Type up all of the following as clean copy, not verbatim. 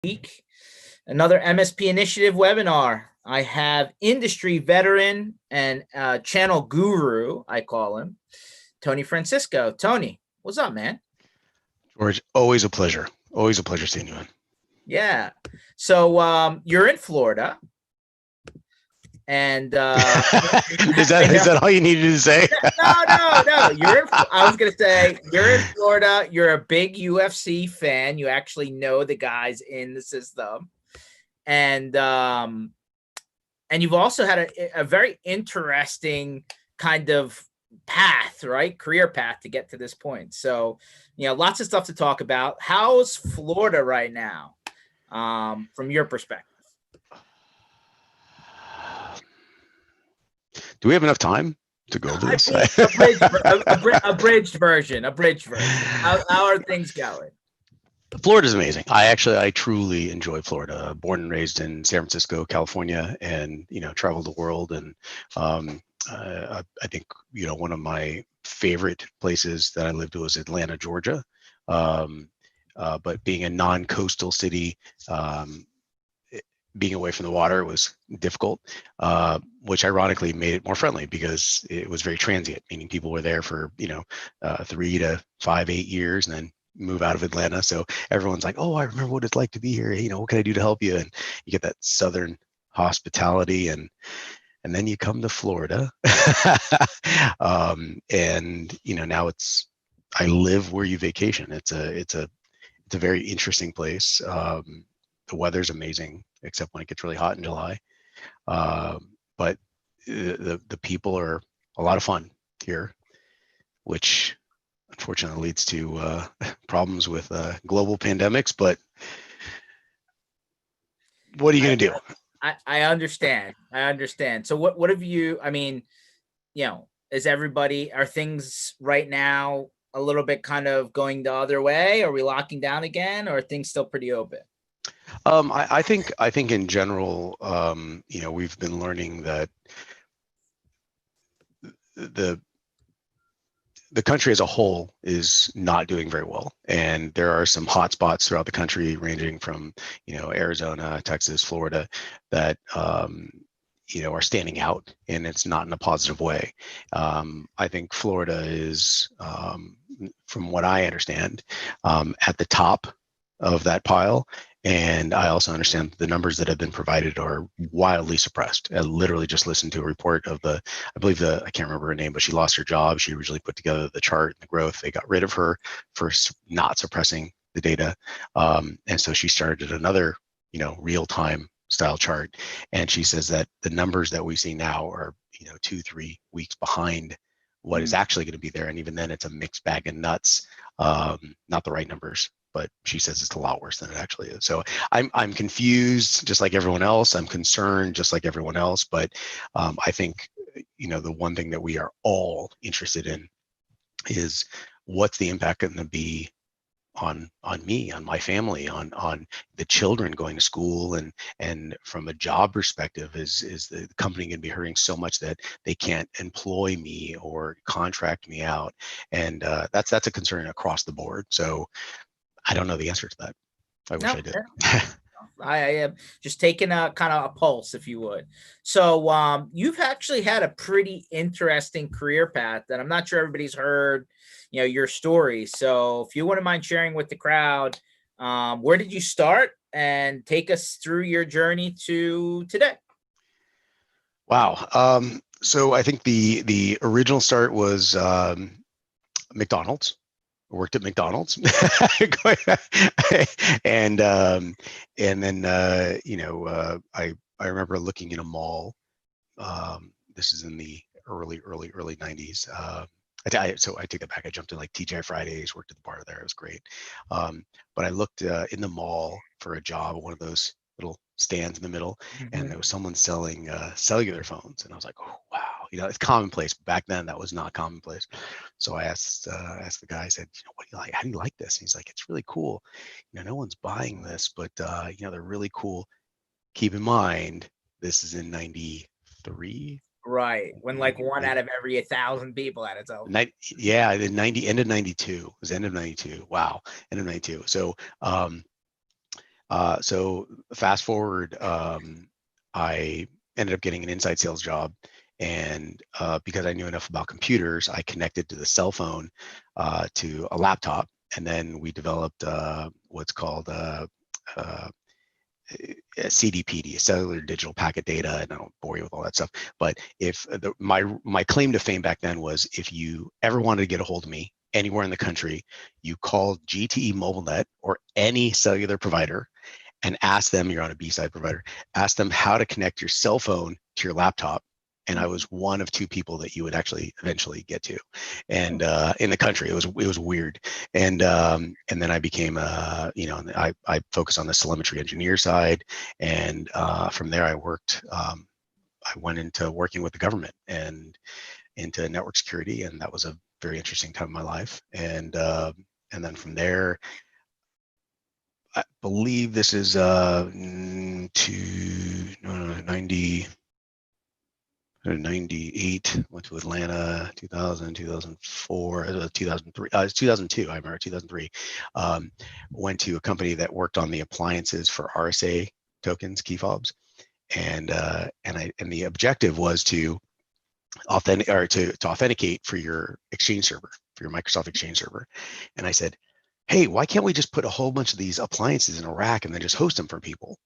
week. Another MSP Initiative webinar. I have industry veteran and channel guru, I call him, Tony Francisco. Tony, what's up, man? George, always a pleasure. Always a pleasure seeing you, man. Yeah. So you're in Florida. And is that all you needed to say? No. I was gonna say you're in Florida. You're a big UFC fan. You actually know the guys in the system, and you've also had a very interesting kind of path, right? Career path to get to this point. So, lots of stuff to talk about. How's Florida right now, from your perspective? Do we have enough time to go over this? I mean, abridged version. How are things going? Florida's amazing. I truly enjoy Florida. Born and raised in San Francisco, California, and traveled the world. And I think one of my favorite places that I lived was Atlanta, Georgia. But being a non-coastal city, being away from the water was difficult, which ironically made it more friendly because it was very transient, meaning people were there for 3 to 5, 8 years, and then move out of Atlanta. So everyone's like, oh, I remember what it's like to be here. What can I do to help you? And you get that Southern hospitality, and then you come to Florida. And now I live where you vacation. It's a very interesting place. The weather's amazing, except when it gets really hot in July. But the people are a lot of fun here, which unfortunately leads to problems with global pandemics. But what are you going to do? I understand. So what have you? I mean, are things right now a little bit kind of going the other way? Are we locking down again, or are things still pretty open? I think in general, we've been learning that the country as a whole is not doing very well, and there are some hot spots throughout the country, ranging from Arizona, Texas, Florida, that are standing out, and it's not in a positive way. I think Florida is, from what I understand, at the top of that pile. And I also understand the numbers that have been provided are wildly suppressed. I literally just listened to a report of I can't remember her name, but she lost her job. She originally put together the chart and the growth. They got rid of her for not suppressing the data. And so she started another, real-time style chart. And she says that the numbers that we see now are, 2-3 weeks behind what is actually going to be there. And even then it's a mixed bag of nuts, not the right numbers. But she says it's a lot worse than it actually is. So I'm confused, just like everyone else. I'm concerned, just like everyone else. But I think the one thing that we are all interested in is what's the impact going to be on me, on my family, on the children going to school, and from a job perspective, is the company going to be hurting so much that they can't employ me or contract me out? And that's a concern across the board. So I don't know the answer to that. I wish I did. I am just taking a kind of a pulse, if you would. So you've actually had a pretty interesting career path that I'm not sure everybody's heard, your story. So if you wouldn't mind sharing with the crowd, where did you start, and take us through your journey to today? Wow. So I think the original start was McDonald's. I worked at McDonald's, and then I remember looking in a mall. This is in the early 90s. So I take that back. I jumped in like TGI Fridays, worked at the bar there. It was great. But I looked in the mall for a job, one of those little stands in the middle, and there was someone selling cellular phones, and I was like, oh wow, it's commonplace. Back then, that was not commonplace. So I asked the guy. I said, what do you like? How do you like this? And he's like, it's really cool. No one's buying this, but they're really cool. Keep in mind, this is in '93. Right, when like one out of every 1,000 people had its own. Yeah, the end of '92. It was end of '92. Wow, end of '92. So So fast forward, I ended up getting an inside sales job, and because I knew enough about computers, I connected to the cell phone to a laptop, and then we developed what's called CDPD, cellular digital packet data, and I don't bore you with all that stuff. But if my claim to fame back then was, if you ever wanted to get a hold of me anywhere in the country, you called GTE MobileNet or any cellular provider and ask them, you're on a B-side provider, ask them how to connect your cell phone to your laptop. And I was one of two people that you would actually eventually get to, and in the country, it was weird. And then I became I focused on the telemetry engineer side, and from there I worked. I went into working with the government and into network security, and that was a very interesting time in my life. And then from there, I believe this is to no, 90, 98, went to Atlanta, 2000, 2004, 2003, 2002, I remember 2003, went to a company that worked on the appliances for RSA tokens, key fobs. And the objective was to authenticate for your Exchange server, for your Microsoft Exchange server. And I said, hey, why can't we just put a whole bunch of these appliances in a rack and then just host them for people?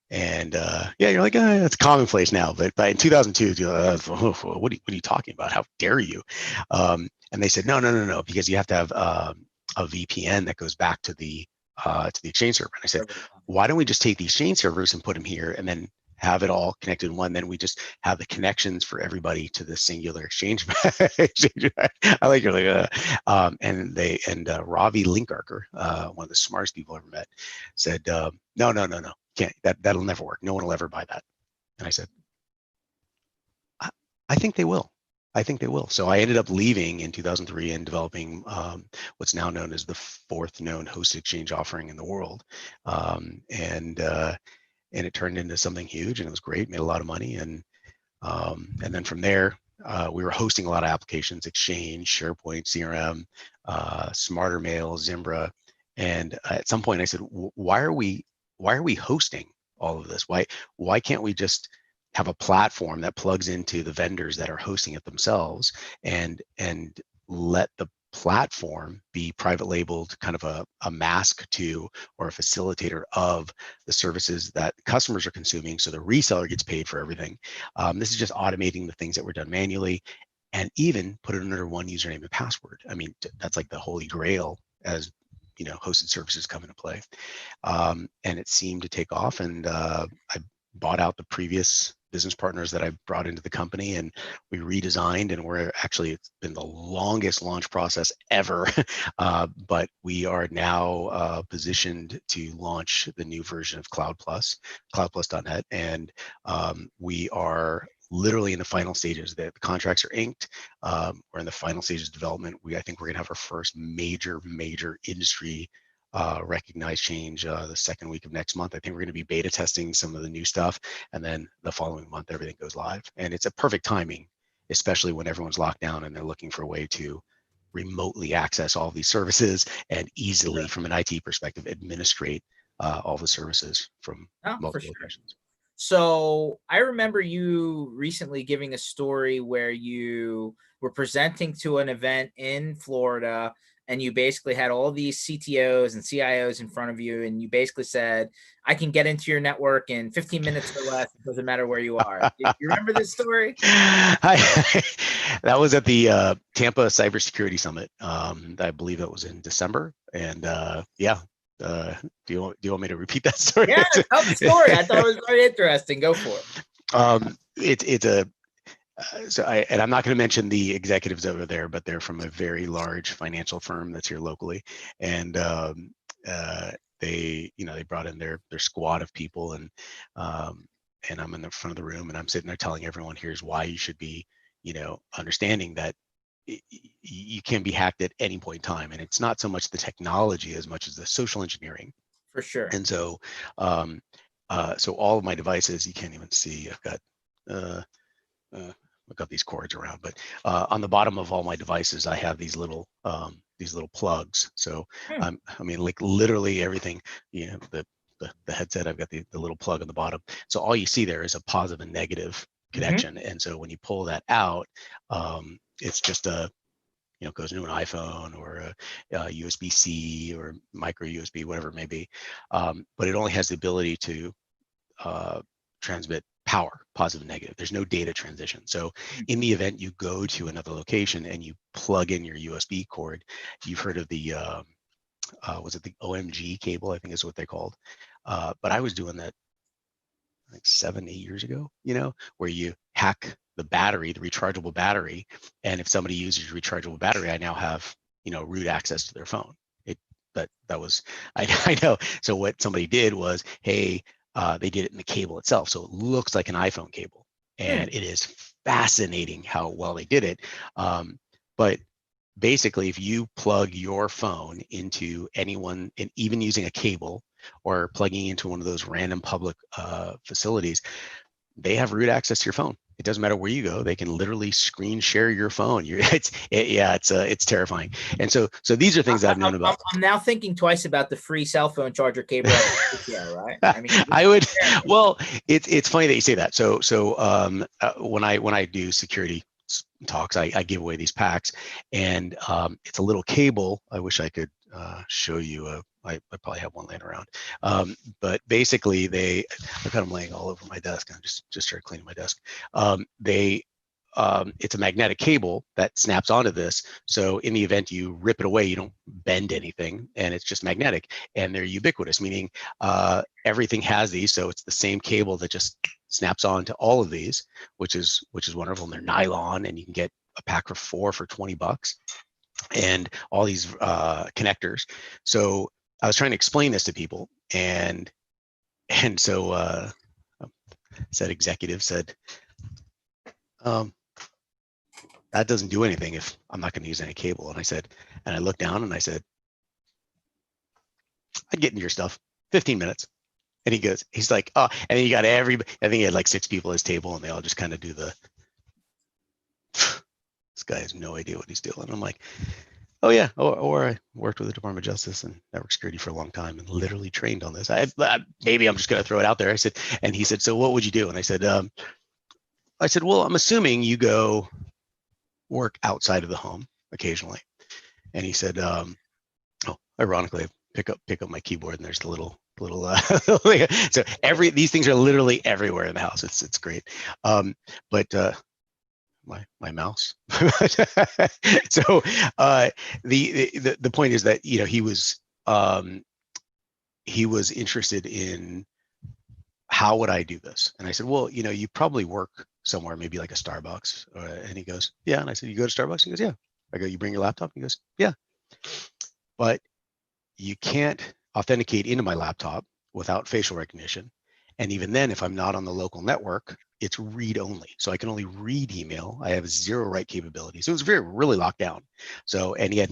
And yeah, you're like, that's commonplace now. But in 2002, what are you talking about? How dare you? And they said, no, because you have to have a VPN that goes back to the Exchange server. And I said, why don't we just take the Exchange servers and put them here, and then have it all connected in one? Then we just have the connections for everybody to the singular Exchange. I like your and Ravi Linkarker, one of the smartest people I ever met, said, no. Can't, that'll never work. No one will ever buy that. And I said, I think they will. I think they will. So I ended up leaving in 2003 and developing what's now known as the fourth known hosted exchange offering in the world. And it turned into something huge, and it was great, made a lot of money. And then from there, we were hosting a lot of applications, Exchange, SharePoint, CRM, Smarter Mail, Zimbra. And at some point I said, why are we hosting all of this? Why can't we just have a platform that plugs into the vendors that are hosting it themselves, and let the platform be private labeled, kind of a mask to, or a facilitator of, the services that customers are consuming, so the reseller gets paid for everything. This is just automating the things that were done manually, and even put it under one username and password. I mean, that's like the holy grail as hosted services come into play. And it seemed to take off, and I bought out the previous business partners that I brought into the company, and we redesigned, and it's been the longest launch process ever. But we are now positioned to launch the new version of cloudplus.net. And we are literally in the final stages. The contracts are inked. We're in the final stages of development. I think we're going to have our first major industry recognized change the second week of next month. I think we're going to be beta testing some of the new stuff, and then the following month everything goes live. And it's a perfect timing, especially when everyone's locked down and they're looking for a way to remotely access all these services and easily, from an IT perspective, administrate all the services from multiple locations. So I remember you recently giving a story where you were presenting to an event in Florida, and you basically had all these CTOs and CIOs in front of you, and you basically said, I can get into your network in 15 minutes or less. It doesn't matter where you are. Do you remember this story? That was at the Tampa Cybersecurity Summit. I believe it was in December. And yeah. Do you want me to repeat that story? Yeah, tell the story. I thought it was very interesting. Go for it. And I'm not going to mention the executives over there, but they're from a very large financial firm that's here locally, and they brought in their squad of people, and I'm in the front of the room, and I'm sitting there telling everyone, here's why you should be understanding that you can be hacked at any point in time, and it's not so much the technology as much as the social engineering. For sure. And so so all of my devices, you can't even see, I've got these cords around, but on the bottom of all my devices, I have these little plugs. So I mean, like literally everything, the the headset. I've got the little plug on the bottom. So all you see there is a positive and negative connection. And so when you pull that out, it's just goes into an iPhone or a USB-C or micro USB, whatever it may be. But it only has the ability to transmit power, positive and negative. There's no data transition. So in the event you go to another location and you plug in your USB cord, you've heard of the, was it the OMG cable, I think is what they called. But I was doing that like 7-8 years ago, where you hack the battery, the rechargeable battery. And if somebody uses your rechargeable battery, I now have, root access to their phone. That was, I know. So what somebody did was, hey, they did it in the cable itself. So it looks like an iPhone cable. And it is fascinating how well they did it. But basically, if you plug your phone into anyone, and even using a cable or plugging into one of those random public facilities, they have root access to your phone. It doesn't matter where you go; they can literally screen share your phone. It's terrifying. And so these are things I've known about. I'm now thinking twice about the free cell phone charger cable. Right? I mean, I would. Well, it's funny that you say that. So when I do security talks, I give away these packs, and it's a little cable. I wish I could show you. I probably have one laying around. But basically, I've got them laying all over my desk. I just started cleaning my desk. It's a magnetic cable that snaps onto this. So in the event you rip it away, you don't bend anything, and it's just magnetic. And they're ubiquitous, meaning everything has these. So it's the same cable that just snaps on to all of these, which is wonderful. And they're nylon, and you can get a pack for 4 for $20, and all these connectors. So I was trying to explain this to people, and so said executive said, that doesn't do anything if I'm not going to use any cable. And I looked down and I said, I'd get into your stuff, 15 minutes. And he's like, oh, and then you got everybody, I think he had like 6 people at his table, and they all just kind of do this guy has no idea what he's doing. And I'm like, oh yeah, or I worked with the Department of Justice and network security for a long time and literally trained on this. Maybe I'm just going to throw it out there. I said, and he said, so what would you do? And I said, well, I'm assuming you go work outside of the home occasionally. And he said, ironically, I pick up my keyboard, and there's the little so these things are literally everywhere in the house. It's great. But my mouse. So the point is that he was interested in how would I do this, and I said, well, you probably work somewhere, maybe like a Starbucks, and he goes, yeah. And I said, you go to Starbucks? He goes, yeah. I go, you bring your laptop? He goes, yeah. But you can't authenticate into my laptop without facial recognition. And even then, if I'm not on the local network, it's read only. So I can only read email. I have 0 write capability. So it was really locked down. So, and he had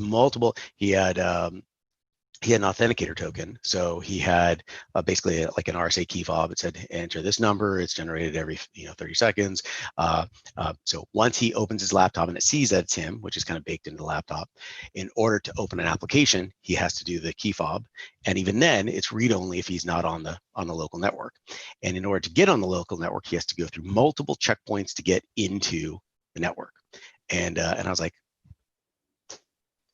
he had an authenticator token. So he had basically like an RSA key fob. It said, enter this number. It's generated every 30 seconds. So once he opens his laptop and it sees that it's him, which is kind of baked into the laptop, in order to open an application, he has to do the key fob. And even then, it's read only if he's not on the local network. And in order to get on the local network, he has to go through multiple checkpoints to get into the network. And I was like,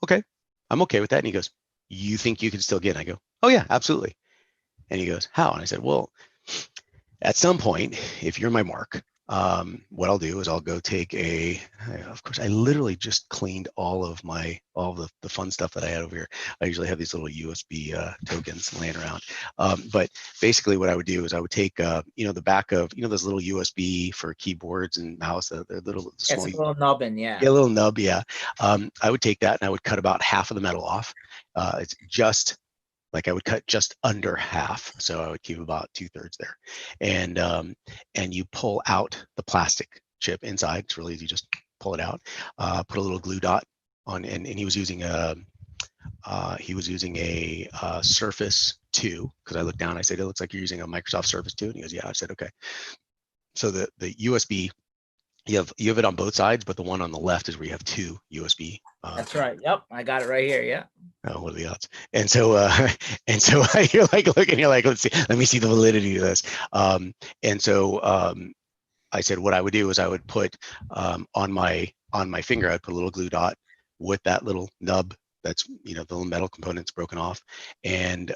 okay, I'm okay with that. And he goes, you think you can still get in? I go, oh yeah, absolutely. And he goes, how? And I said, well, at some point, if you're my mark, what I'll do is I'll go take of course, I literally just cleaned all the fun stuff that I had over here. I usually have these little USB tokens laying around. But basically what I would do is I would take, the back of, those little USB for keyboards and mouse, they're little small. It's a little nubbin, yeah. Yeah, a little nub, yeah. I would take that and I would cut about half of the metal off. It's just like I would cut just under half, so I would keep about 2/3 there, and you pull out the plastic chip inside. It's really easy, just pull it out. Put a little glue dot on, and he was using a Surface 2, because I looked down. I said, it looks like you're using a Microsoft Surface 2, and he goes, yeah. I said, okay. So the USB you have it on both sides, but the one on the left is where you have two USB. That's right. Yep, I got it right here. Yeah. Oh, what are the odds? And so, and so you're like looking, you're like, let me see the validity of this. And so I said what I would do is I would put on my finger, I'd put a little glue dot with that little nub that's, the little metal components broken off. And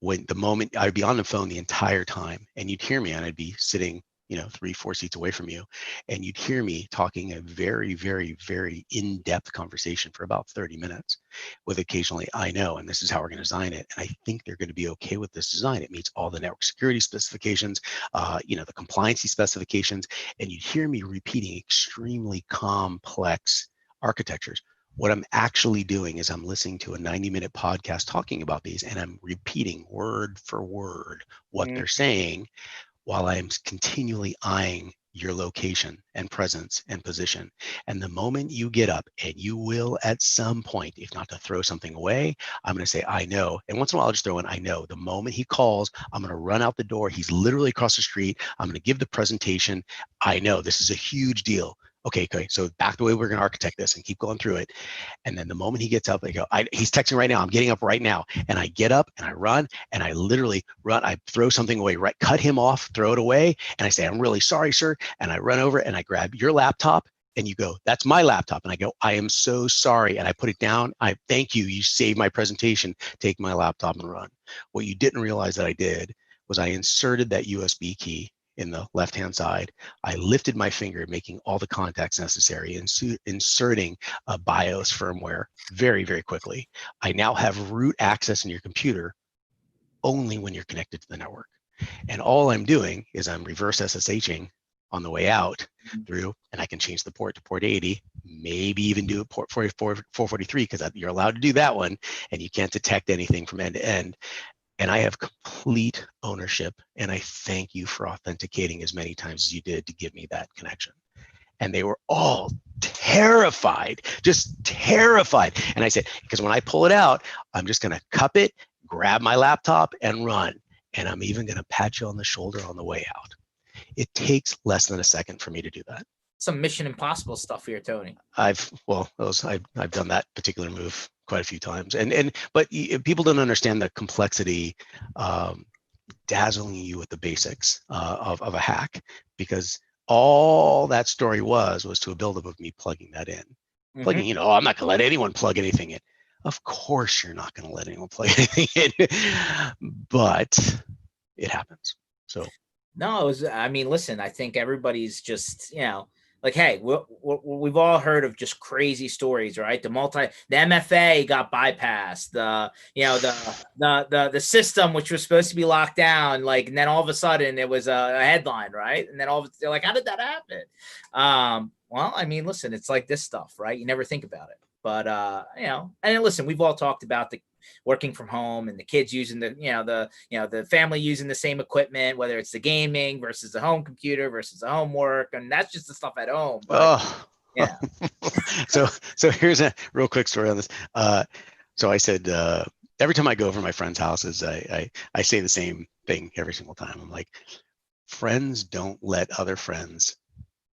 when the moment I'd be on the phone the entire time, and you'd hear me, and I'd be sitting 3-4 seats away from you, and you'd hear me talking a very, very, very in-depth conversation for about 30 minutes with occasionally, I know, and this is how we're going to design it, and I think they're going to be okay with this design. It meets all the network security specifications, the compliancy specifications, and you'd hear me repeating extremely complex architectures. What I'm actually doing is I'm listening to a 90-minute podcast talking about these, and I'm repeating word for word what they're saying, while I'm continually eyeing your location and presence and position. And the moment you get up, and you will at some point, if not to throw something away, I'm going to say, I know. And once in a while, I'll just throw in, I know. The moment he calls, I'm going to run out the door. He's literally across the street. I'm going to give the presentation. I know this is a huge deal. Okay, so back the way we're going to architect this and keep going through it. And then the moment he gets up, I go, he's texting right now. I'm getting up right now. And I get up and I run, and I literally run. I throw something away, right? Cut him off, throw it away. And I say, I'm really sorry, sir. And I run over and I grab your laptop, and you go, that's my laptop. And I go, I am so sorry. And I put it down. I thank you. You saved my presentation. Take my laptop and run. What you didn't realize that I did was I inserted that USB key in the left-hand side. I lifted my finger, making all the contacts necessary, and inserting a BIOS firmware very, very quickly. I now have root access in your computer only when you're connected to the network. And all I'm doing is I'm reverse SSHing on the way out through, and I can change the port to port 80, maybe even do a port 443, because you're allowed to do that one, and you can't detect anything from end to end. And I have complete ownership, and I thank you for authenticating as many times as you did to give me that connection. And they were all terrified, just terrified. And I said, because when I pull it out, I'm just going to cup it, grab my laptop, and run. And I'm even going to pat you on the shoulder on the way out. It takes less than a second for me to do that. Some Mission Impossible stuff here, Tony. I've done that particular move quite a few times, but people don't understand the complexity, dazzling you with the basics of a hack, because all that story was to a buildup of me plugging that in, plugging. I'm not going to let anyone plug anything in. Of course, you're not going to let anyone plug anything in, but it happens. So no, it was. I mean, listen, I think everybody's just like, hey, we've all heard of just crazy stories, right? The MFA got bypassed. The system, which was supposed to be locked down, like, and then all of a sudden it was a headline, right? And then they're like, how did that happen? Well, I mean, listen, it's like this stuff, right? You never think about it, but and listen, we've all talked about the working from home and the kids using the family using the same equipment, whether it's the gaming versus the home computer versus the homework, and that's just the stuff at home. But, yeah. So here's a real quick story on this. So I said, every time I go over my friends' houses, I say the same thing every single time. I'm like, friends don't let other friends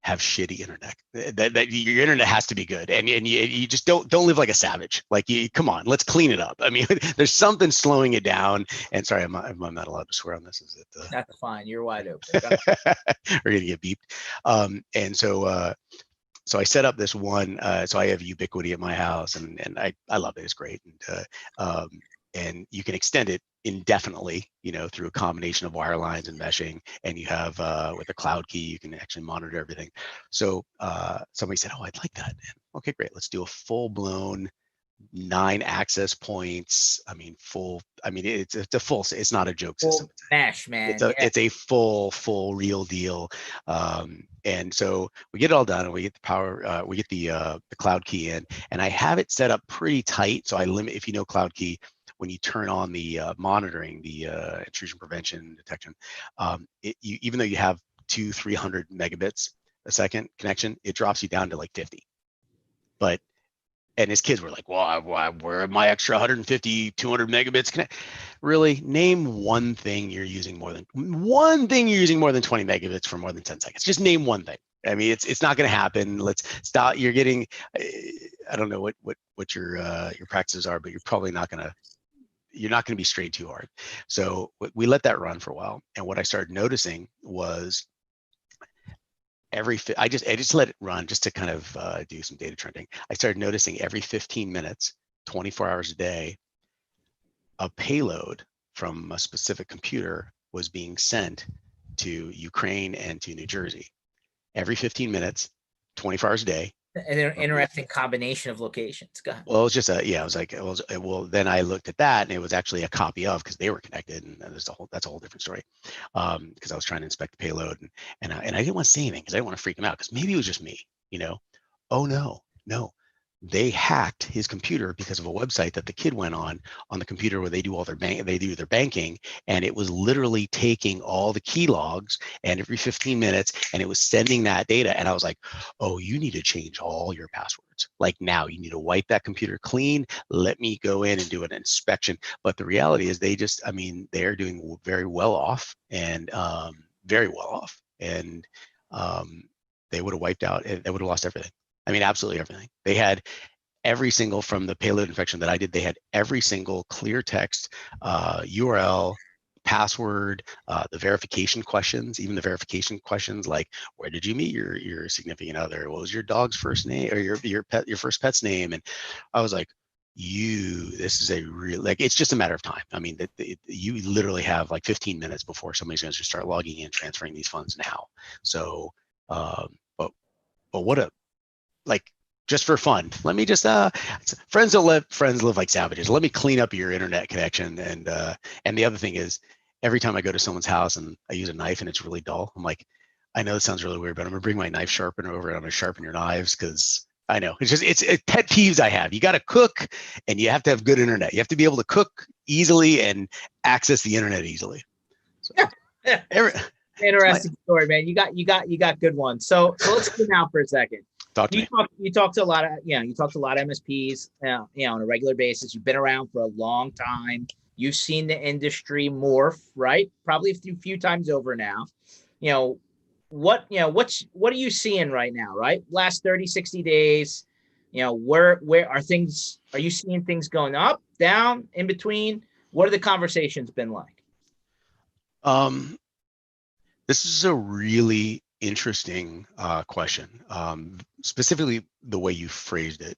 have shitty internet. That your internet has to be good, and you just don't live like a savage. Like, come on, let's clean it up. I mean, there's something slowing it down. And sorry, I'm not allowed to swear on this. Is it? That's fine. You're wide open. We're gonna get beeped. And so I set up this one. So I have Ubiquity at my house, and I love it. It's great, and you can extend it indefinitely, through a combination of wire lines and meshing. And you have, with a cloud key, you can actually monitor everything. So somebody said, oh, I'd like that. And, okay, great. Let's do a full-blown 9 access points. I mean, it's a full, it's not a joke system. Mesh, man. It's a full real deal. And so we get it all done, and we get the power, we get the cloud key in, and I have it set up pretty tight. So I limit, if you know cloud key, when you turn on the monitoring, the intrusion prevention detection, even though you have 200-300 megabits a second connection, it drops you down to like 50. And his kids were like, well, where are my extra 150, 200 megabits? Really, name one thing you're using more than 20 megabits for more than 10 seconds. Just name one thing. I mean, it's not going to happen. Let's stop. You're getting, I don't know what your practices are, but you're probably not going to, you're not going to be straight too hard. So we let that run for a while. And what I started noticing was I just let it run just to kind of do some data trending. I started noticing every 15 minutes, 24 hours a day, a payload from a specific computer was being sent to Ukraine and to New Jersey. Every 15 minutes, 24 hours a day. An interesting combination of locations. Go ahead. Well, it was just I was like, well, then I looked at that and it was actually a copy of, because they were connected, and that's a whole different story. Because I was trying to inspect the payload, and I didn't want to say anything because I didn't want to freak him out, because maybe it was just me, Oh no, they hacked his computer because of a website that the kid went on the computer where they do all their banking, and it was literally taking all the key logs and every 15 minutes, and it was sending that data. And I was like, oh, you need to change all your passwords. Like, now you need to wipe that computer clean. Let me go in and do an inspection. But the reality is they're doing very well off, and very well off. And they would have wiped out, they would have lost everything. I mean, absolutely everything. They had every single, from the payload infection that I did, they had every single clear text URL, password, the verification questions, even the verification questions like, where did you meet your significant other? What was your dog's first name, or your first pet's name? And I was like, this is a real, like, it's just a matter of time. I mean, you literally have like 15 minutes before somebody's going to start logging in, transferring these funds now. So, but what a, like, just for fun, let me just friends live like savages. Let me clean up your internet connection. And the other thing is, every time I go to someone's house and I use a knife and it's really dull, I'm like, I know it sounds really weird, but I'm gonna bring my knife sharpener over and I'm gonna sharpen your knives, because I know it's pet peeves I have. You got to cook, and you have to have good internet. You have to be able to cook easily and access the internet easily. So, interesting story, man. You got good ones. So let's go now for a second. You talk to a lot of MSPs, on a regular basis. You've been around for a long time. You've seen the industry morph, right? Probably a few times over now. What are you seeing right now, right? Last 30, 60 days, where are things? Are you seeing things going up, down, in between? What have the conversations been like? This is a really interesting question, specifically the way you phrased it.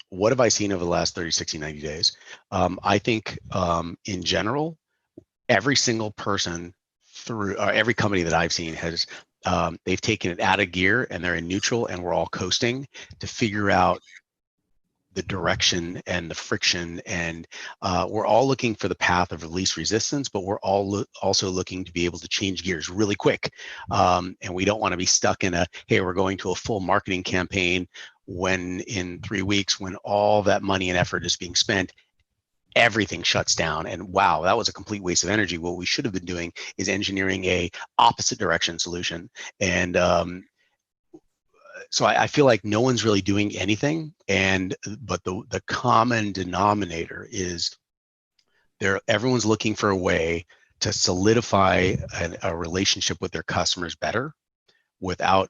What have I seen over the last 30, 60, 90 days? I think in general, every single person through every company that I've seen has, they've taken it out of gear and they're in neutral, and we're all coasting to figure out the direction and the friction, and we're all looking for the path of least resistance, but we're all also looking to be able to change gears really quick, and we don't want to be stuck in hey, we're going to a full marketing campaign, when in 3 weeks, when all that money and effort is being spent, everything shuts down, and wow, that was a complete waste of energy. What we should have been doing is engineering a opposite direction solution. And so I feel like no one's really doing anything, but the common denominator is everyone's looking for a way to solidify a relationship with their customers better without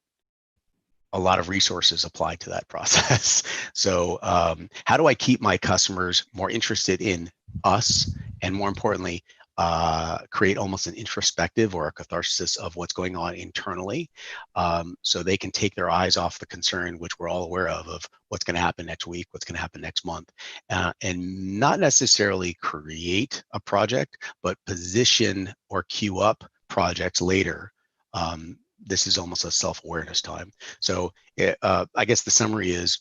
a lot of resources applied to that process. So how do I keep my customers more interested in us, and more importantly, create almost an introspective or a catharsis of what's going on internally, so they can take their eyes off the concern, which we're all aware of what's going to happen next week, what's going to happen next month, and not necessarily create a project, but position or queue up projects later. This is almost a self-awareness time. So I guess the summary is,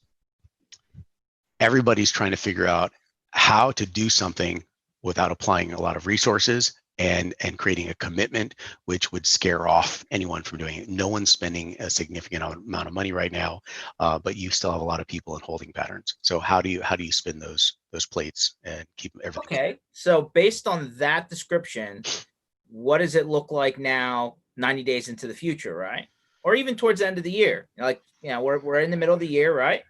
everybody's trying to figure out how to do something without applying a lot of resources, and creating a commitment which would scare off anyone from doing it. No one's spending a significant amount of money right now, but you still have a lot of people in holding patterns. So how do you spin those plates and keep everything? Okay, so based on that description, what does it look like now, 90 days into the future, right? Or even towards the end of the year? We're in the middle of the year, right?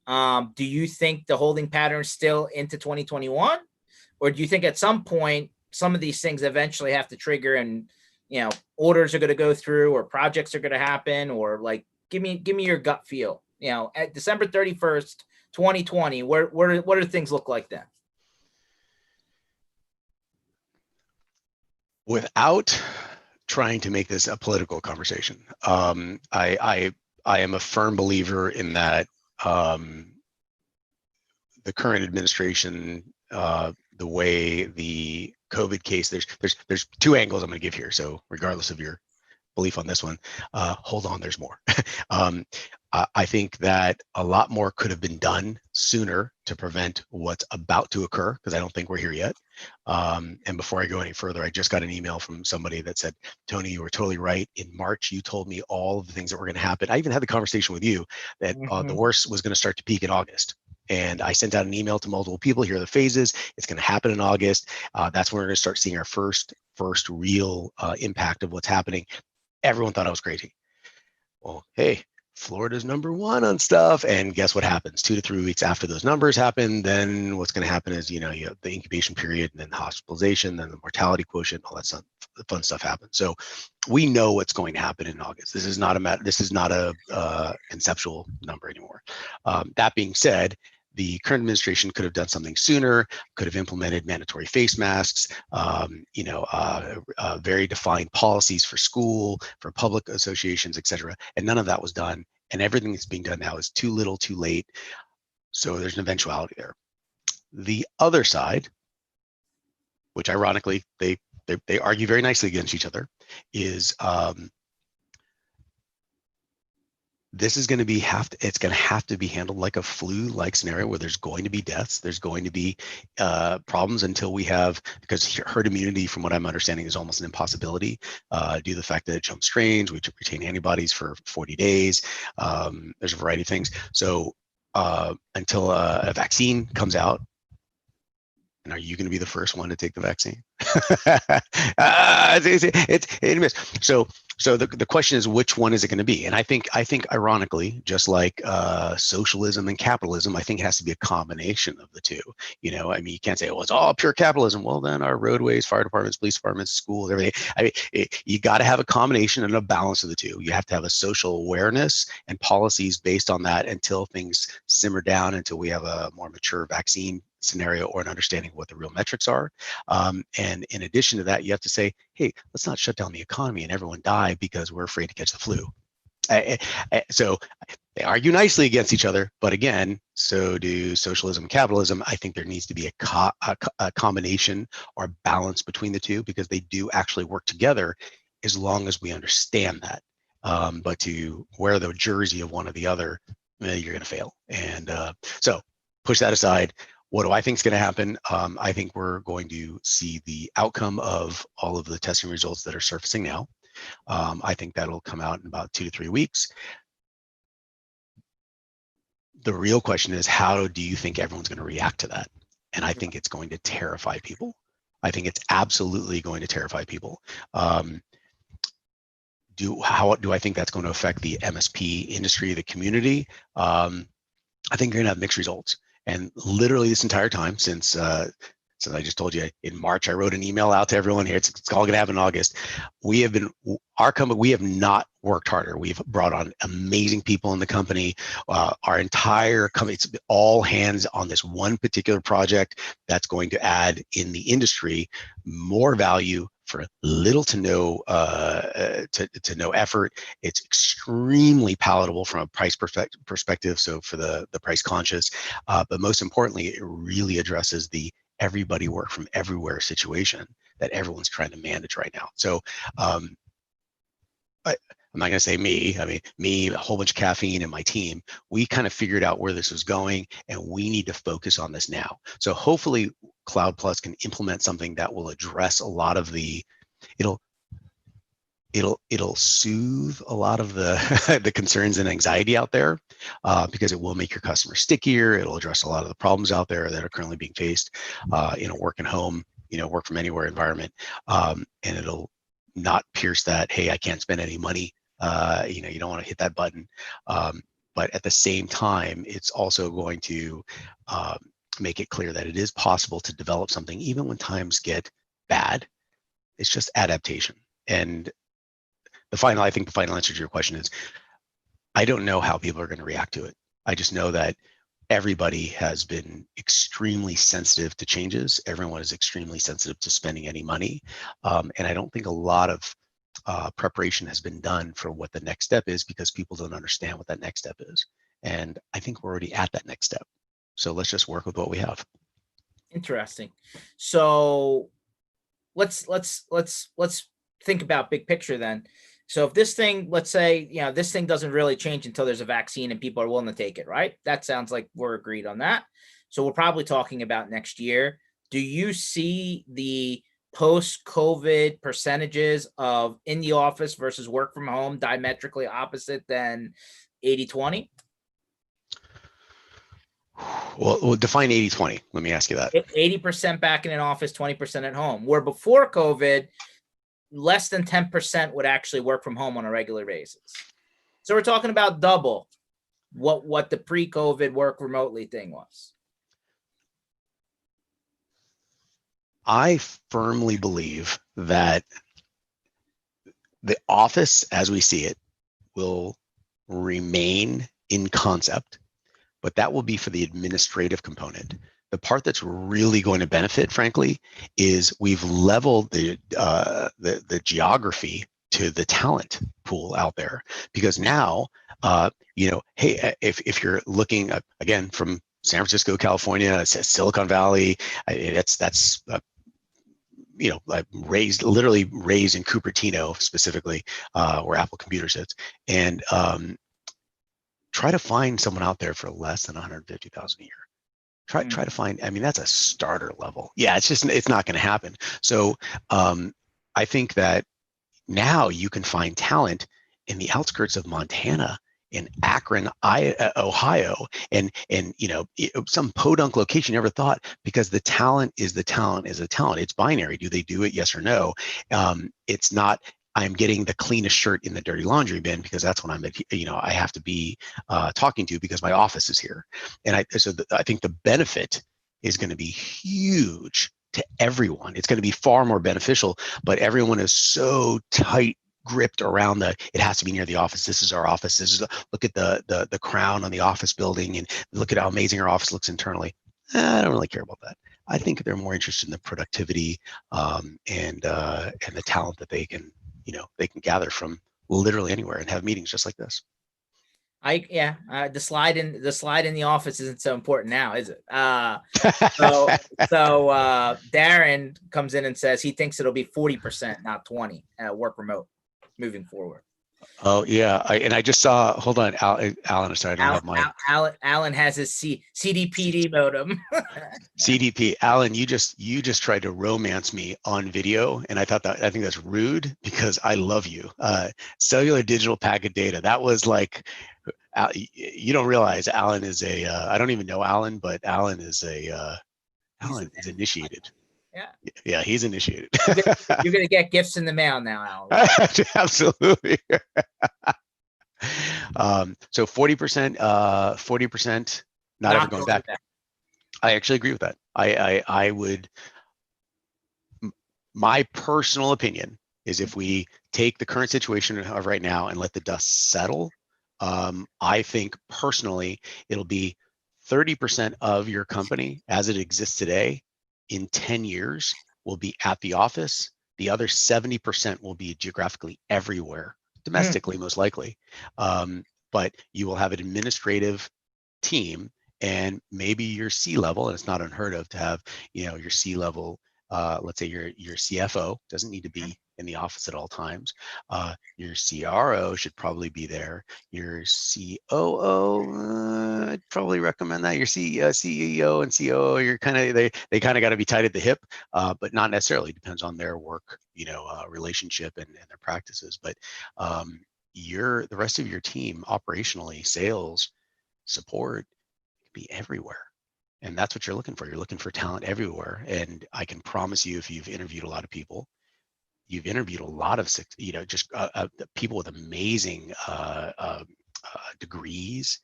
Do you think the holding pattern is still into 2021? Or do you think at some point some of these things eventually have to trigger, and orders are going to go through or projects are going to happen, or like give me your gut feel. At December 31st, 2020, what do things look like then? Without trying to make this a political conversation, I am a firm believer in that the current administration, the way the COVID case, there's two angles I'm going to give here. So regardless of your belief on this one, hold on, there's more. I think that a lot more could have been done sooner to prevent what's about to occur, because I don't think we're here yet. And before I go any further, I just got an email from somebody that said, Tony, you were totally right. In March, you told me all of the things that were going to happen. I even had the conversation with you that the worst was going to start to peak in August. And I sent out an email to multiple people. Here are the phases. It's going to happen in August. That's when we're going to start seeing our first real impact of what's happening. Everyone thought I was crazy. Well, hey, Florida's #1 on stuff, and guess what happens? 2 to 3 weeks after those numbers happen, then what's going to happen is, you have the incubation period, and then the hospitalization, then the mortality quotient, all that stuff, the fun stuff happens. So we know what's going to happen in August. This is not a conceptual number anymore. That being said, the current administration could have done something sooner, could have implemented mandatory face masks, very defined policies for school, for public associations, et cetera. And none of that was done. And everything that's being done now is too little, too late. So there's an eventuality there. The other side, which ironically, they argue very nicely against each other, is this is going to be it's going to have to be handled like a flu-like scenario where there's going to be deaths, there's going to be problems until we have, because herd immunity, from what I'm understanding, is almost an impossibility due to the fact that it jumps strains, we retain antibodies for 40 days. There's a variety of things. So until a vaccine comes out, and are you going to be the first one to take the vaccine? So the question is, which one is it going to be? And I think ironically, just like socialism and capitalism, I think it has to be a combination of the two. You can't say, well, it's all pure capitalism. Well, then our roadways, fire departments, police departments, schools, everything. You got to have a combination and a balance of the two. You have to have a social awareness and policies based on that until things simmer down, until we have a more mature vaccine scenario or an understanding of what the real metrics are. And in addition to that, you have to say, hey, let's not shut down the economy and everyone die because we're afraid to catch the flu. So they argue nicely against each other, but again, so do socialism and capitalism. I think there needs to be a combination or balance between the two, because they do actually work together as long as we understand that. But to wear the jersey of one or the other, you're going to fail. And so push that aside. What do I think is going to happen? I think we're going to see the outcome of all of the testing results that are surfacing now. I think that'll come out in about 2 to 3 weeks. The real question is, how do you think everyone's going to react to that? And I think it's going to terrify people. I think it's absolutely going to terrify people. How do I think that's going to affect the MSP industry, the community? I think you're going to have mixed results. And literally this entire time, since I just told you in March, I wrote an email out to everyone here. It's all going to happen in August. We have not worked harder. We've brought on amazing people in the company. Our entire company, it's all hands on this one particular project that's going to add in the industry more value for little to no no effort. It's extremely palatable from a price perspective. So for the price conscious, but most importantly, it really addresses the everybody work from everywhere situation that everyone's trying to manage right now. So I'm not going to say me, a whole bunch of caffeine and my team, we kind of figured out where this was going, and we need to focus on this now. So hopefully Cloud Plus can implement something that will address a lot of it'll soothe a lot of the the concerns and anxiety out there, because it will make your customers stickier. It'll address a lot of the problems out there that are currently being faced in a work and home, work from anywhere environment, and it'll not pierce that, hey, I can't spend any money. You don't want to hit that button. But at the same time, it's also going to make it clear that it is possible to develop something even when times get bad. It's just adaptation. And I think the final answer to your question is, I don't know how people are going to react to it. I just know that everybody has been extremely sensitive to changes. Everyone is extremely sensitive to spending any money. And I don't think a lot of preparation has been done for what the next step is, because people don't understand what that next step is. And I think we're already at that next step. So let's just work with what we have. Interesting. So let's think about big picture then. So if this thing, let's say, this thing doesn't really change until there's a vaccine and people are willing to take it, right? That sounds like we're agreed on that. So we're probably talking about next year. Do you see the post-COVID percentages of in the office versus work from home diametrically opposite than 80-20? Well, define 80-20. Let me ask you that. 80% back in an office, 20% at home. Where before COVID, less than 10% would actually work from home on a regular basis. So we're talking about double what the pre-COVID work remotely thing was. I firmly believe that the office as we see it will remain in concept, but that will be for the administrative component. The part that's really going to benefit, frankly, is we've leveled the geography to the talent pool out there, because now, hey, if you're looking again from San Francisco, California, Silicon Valley, that's literally raised in Cupertino specifically, where Apple Computer sits, and try to find someone out there for less than 150,000 a year. Try to find. I mean, that's a starter level. Yeah, it's not going to happen. So I think that now you can find talent in the outskirts of Montana, in Akron, Ohio, and some podunk location you never thought, because the talent is the talent is a talent. It's binary. Do they do it? Yes or no. It's not, I'm getting the cleanest shirt in the dirty laundry bin because that's what I have to be talking to because my office is here. And I think the benefit is going to be huge to everyone. It's going to be far more beneficial, but everyone is so tight gripped around it has to be near the office. This is our office. Look at the crown on the office building and look at how amazing our office looks internally. I don't really care about that. I think they're more interested in the productivity and the talent that they can gather from literally anywhere and have meetings just like this. The slide in the office isn't so important now, is it? So Darren comes in and says he thinks it'll be 40%, not 20, work remote moving forward. Oh yeah, I just saw. Hold on, Alan. Sorry, I don't have my. Alan has his CDPD modem. CDP, Alan, you just tried to romance me on video, and I think that's rude because I love you. Cellular digital packet data. That was like, you don't realize Alan is I don't even know Alan, but Alan is Alan is initiated. Yeah, he's initiated. You're gonna get gifts in the mail now, Alan. Absolutely. So 40%, 40% not ever going back. I actually agree with that. I would. My personal opinion is if we take the current situation of right now and let the dust settle, I think personally it'll be 30% of your company as it exists today in 10 years will be at the office. The other 70% will be geographically everywhere, domestically most likely. But you will have an administrative team, and maybe your C-level, and it's not unheard of to have, your C-level, let's say your CFO doesn't need to be in the office at all times. Your CRO should probably be there. Your COO, I'd probably recommend that. Your CEO and COO, they kind of got to be tight at the hip, but not necessarily. Depends on their work, relationship and their practices. But the rest of your team, operationally, sales, support, be everywhere. And that's what you're looking for. You're looking for talent everywhere. And I can promise you, if you've interviewed a lot of people, you've interviewed a lot of, just people with amazing degrees.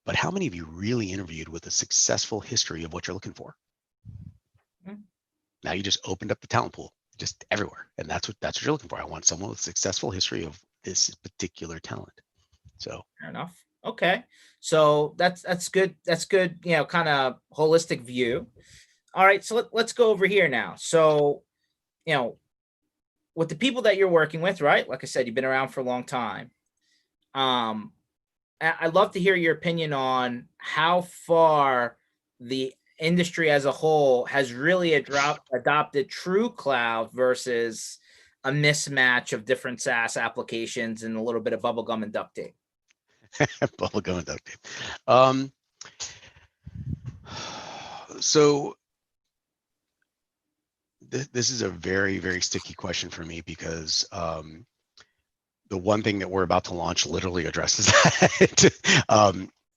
But how many of you really interviewed with a successful history of what you're looking for? Now you just opened up the talent pool. just everywhere. And that's what you're looking for. I want someone with successful history of this particular talent. So Fair enough. Okay. So that's good. That's good, kind of holistic view. All right. So let's go over here now. So, you know, with the people that you're working with, right? Like I said, you've been around for a long time. Um, I'd love to hear your opinion on how far the industry as a whole has really adopted true cloud versus a mismatch of different SaaS applications and a little bit of bubblegum and duct tape. bubblegum and duct tape. Um, so this is a very, very sticky question for me because the one thing that we're about to launch literally addresses that.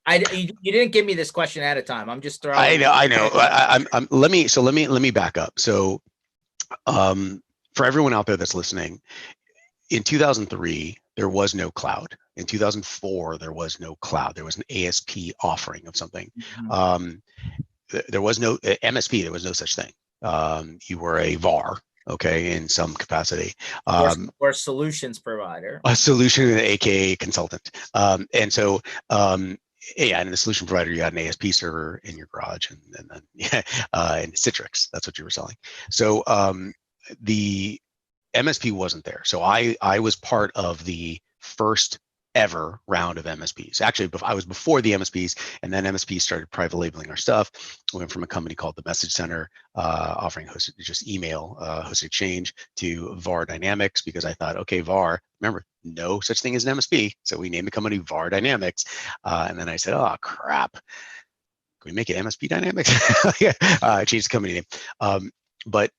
You didn't give me this question at a time. I'm just I throwing. know, I know. Let me back up. So, for everyone out there that's listening, in 2003 there was no cloud. In 2004 there was no cloud. There was an ASP offering of something. Mhm. There was no MSP. There was no such thing. You were a VAR, okay, in some capacity. Or solutions provider. A solution, aka consultant. And so, yeah, and the solution provider, you had an ASP server in your garage, and then yeah, and Citrix. That's what you were selling. So the MSP wasn't there. So I was part of the first ever round of MSPs. Actually, I was before the MSPs, and then MSPs started private labeling our stuff. We went from a company called the Message Center, offering hosted, just email hosted exchange, to VAR Dynamics, because I thought, okay, VAR, remember, no such thing as an MSP. So we named the company VAR Dynamics. And then I said, oh, crap. Can we make it MSP Dynamics? Yeah, I changed the company name. But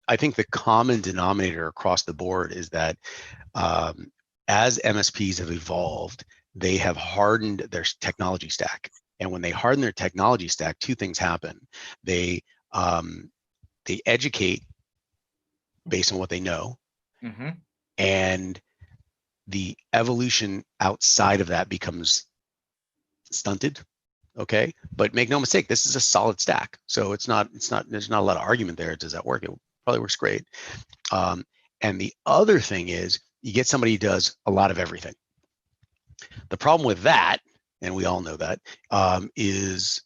I think the common denominator across the board is that as MSPs have evolved, they have hardened their technology stack. And when they harden their technology stack, two things happen. They educate based on what they know, Mm-hmm. and the evolution outside of that becomes stunted. Okay, but make no mistake, this is a solid stack. So there's not a lot of argument there. Does that work? It probably works great. And the other thing is, you get somebody who does a lot of everything. The problem with that, and we all know that, is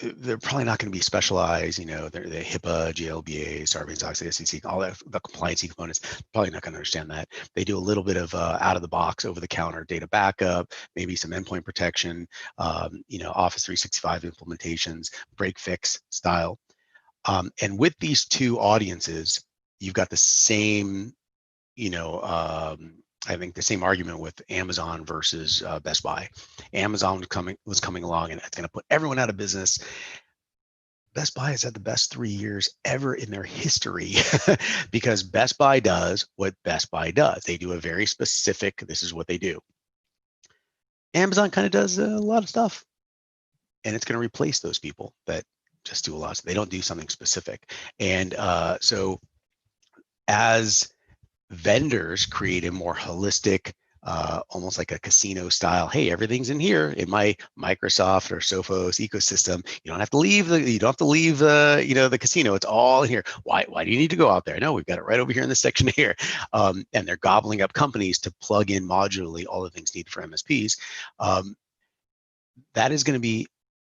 they're probably not going to be specialized. You know, they're the HIPAA, GLBA, Sarbanes-Oxley, SEC, all that, the compliance components. Probably not going to understand that. They do a little bit of out of the box, over the counter data backup, maybe some endpoint protection, Office 365 implementations, break fix style. And with these two audiences, you've got the same, I think the same argument with Amazon versus Best Buy. Amazon was coming along, and it's going to put everyone out of business. Best Buy has had the best 3 years ever in their history because Best Buy does what Best Buy does. They do a very specific, this is what they do. Amazon kind of does a lot of stuff, and it's going to replace those people that just do a lot. They don't do something specific. And so as vendors create a more holistic, almost like a casino style, hey, everything's in here in my Microsoft or Sophos ecosystem. You don't have to leave the casino. It's all in here. Why do you need to go out there? No, we've got it right over here in this section here. And they're gobbling up companies to plug in modularly all the things needed for MSPs. That is going to be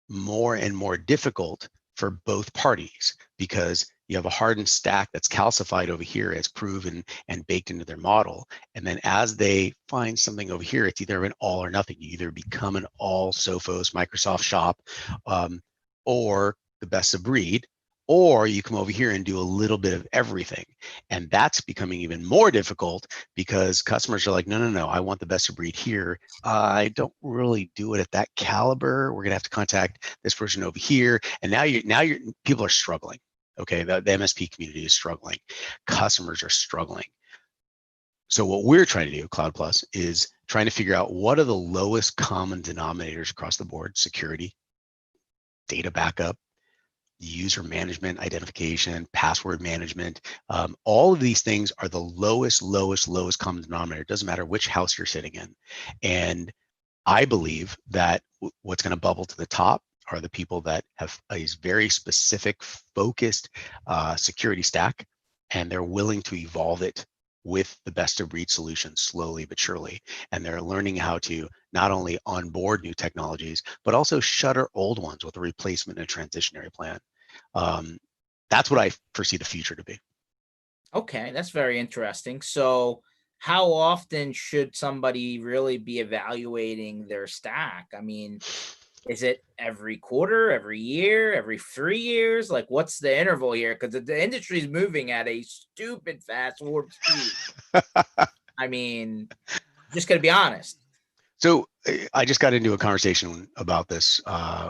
more and more difficult for both parties, because you have a hardened stack that's calcified over here, as proven and baked into their model. And then as they find something over here, it's either an all or nothing. You either become an all Sophos Microsoft shop, or the best of breed, or you come over here and do a little bit of everything. And that's becoming even more difficult because customers are like, no, I want the best of breed here. I don't really do it at that caliber. We're gonna have to contact this person over here. And now you're people are struggling. Okay, the MSP community is struggling. Customers are struggling. So what we're trying to do, Cloud Plus, is trying to figure out what are the lowest common denominators across the board: security, data backup, user management, identification, password management. All of these things are the lowest common denominator. It doesn't matter which house you're sitting in. And I believe that what's going to bubble to the top are the people that have a very specific, focused security stack and they're willing to evolve it with the best of breed solution slowly but surely. And they're learning how to not only onboard new technologies, but also shutter old ones with a replacement and transitionary plan. That's what I foresee the future to be. Okay, that's very interesting. So, how often should somebody really be evaluating their stack? I mean, is it every quarter, every year, every 3 years? Like, what's the interval here? Because the industry is moving at a stupid fast warp speed. I mean, just gonna be honest. So I just got into a conversation about this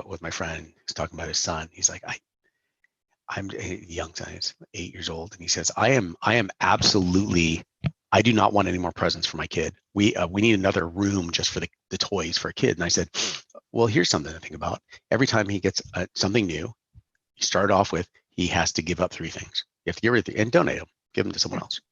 with my friend. He's talking about his son. He's like, I'm a young son, he's 8 years old, and he says, I am absolutely, I do not want any more presents for my kid. We need another room just for the toys for a kid. And I said, well, here's something to think about. Every time he gets something new, you start off with, he has to give up 3 things. You have to get rid of and donate them, give them to someone else.